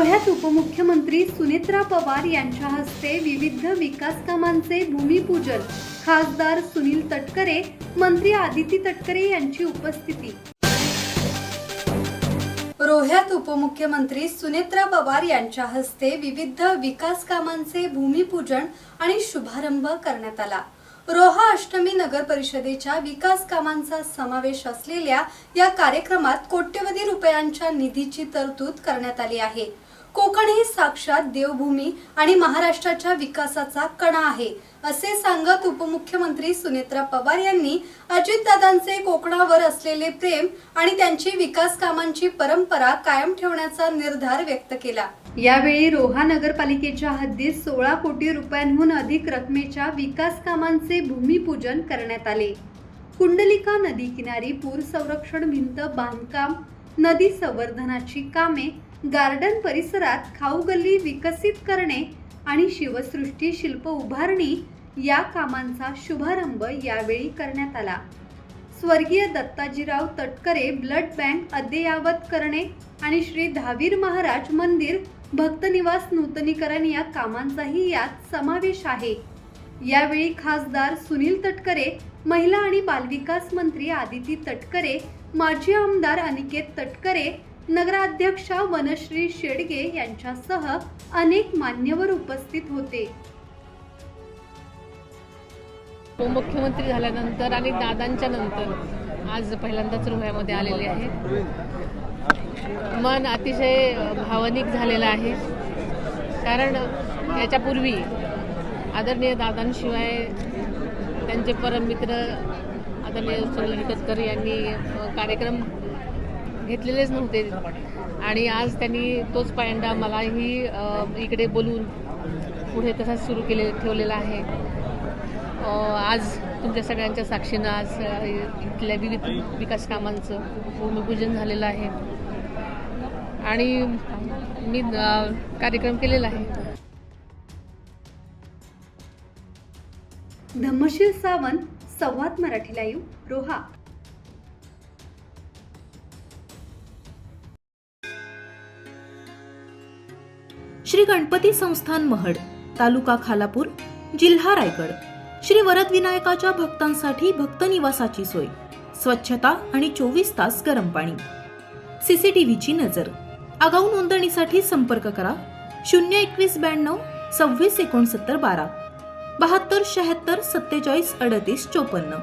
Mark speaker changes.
Speaker 1: रोह्यात उपमुख्यमंत्री सुनेत्रा पवार यांच्या हस्ते विविध विकास कामांचे भूमिपूजन, खासदार सुनील तटकरे, मंत्री आदिती तटकरे यांची उपस्थिती। रोह्यात उपमुख्यमंत्री सुनेत्रा पवार यांच्या हस्ते विविध विकास कामांचे भूमिपूजन आणि शुभारंभ करण्यात आला। रोहा अष्टमी नगर परिषदेच्या विकास कामांचा समावेश असलेल्या या कार्यक्रमात कोट्यवधी रुपयांच्या निधीची तरतूद करण्यात आली आहे। कोकण ही साक्षात देवभूमी आणि महाराष्ट्राच्या विकासाचा कणा आहे असे सांगत उपमुख्यमंत्री सुनेत्रा पवार यांनी अजितदादांचे कोकणावर असलेले प्रेम आणि त्यांची विकास कामांची परंपरा कायम ठेवण्याचा निर्धार व्यक्त केला। यावेळी रोहा नगरपालिकेच्या हद्दीत 16 कोटी रुपयांहून अधिक रकमेच्या विकास कामांचे भूमिपूजन करण्यात आले। कुंडलिका नदी किनारी पूर संरक्षण भिंत बांधकाम, नदी संवर्धनाची कामे, गार्डन परिसरात खाऊ गल्ली विकसित करणे आणि शिवसृष्टी शिल्प उभारणी या कामांचा शुभारंभ यावेळी करण्यात आला। स्वर्गीय दत्ताजीराव तटकरे ब्लड बँक अद्ययावत करणे आणि श्री धावीर महाराज मंदिर भक्तनिवास नूतनीकरण या कामांचाही यात समावेश आहे। यावेळी खासदार सुनील तटकरे, महिला आणि बालविकास मंत्री आदिती तटकरे, माजी आमदार अनिकेत तटकरे, नगराध्यक्षा वनश्री शेडगे यांच्यासह अनेक मान्यवर उपस्थित होते।
Speaker 2: मुख्यमंत्री झाल्यानंतर आणि दादांच्या नंतर आज पहिल्यांदाच रोह्यामध्ये आलेले आहे। मन अतिशय भावनिक झालेलं आहे, कारण याच्यापूर्वी आदरणीय दादांशिवाय त्यांचे परममित्र आदरणीय सुनील तटकरे यांनी कार्यक्रम घेतलेलेच नव्हते आणि आज त्यांनी तोच पायंडा मलाही इकडे बोलून पुढे तसाच सुरू ठेवलेला आहे। आज तुमच्या सगळ्यांच्या साक्षीनं आज इथल्या विविध विकास कामांचं भूमिपूजन झालेलं आहे आणि मी कार्यक्रम केलेला आहे।
Speaker 1: धम्मशील सावंत, संवाद मराठी लाईव्ह, रोहा।
Speaker 3: श्री गणपती संस्थान महड, तालुका खालापूर, जिल्हा रायगड। श्री वरद विनायकाच्या भक्तांसाठी भक्त निवासाची सोय, स्वच्छता आणि 24 तास गरम पाणी, सीसीटीव्हीची नजर। आगाऊ नोंदणीसाठी संपर्क करा 02192 26 69 12 72 76 47 38 54।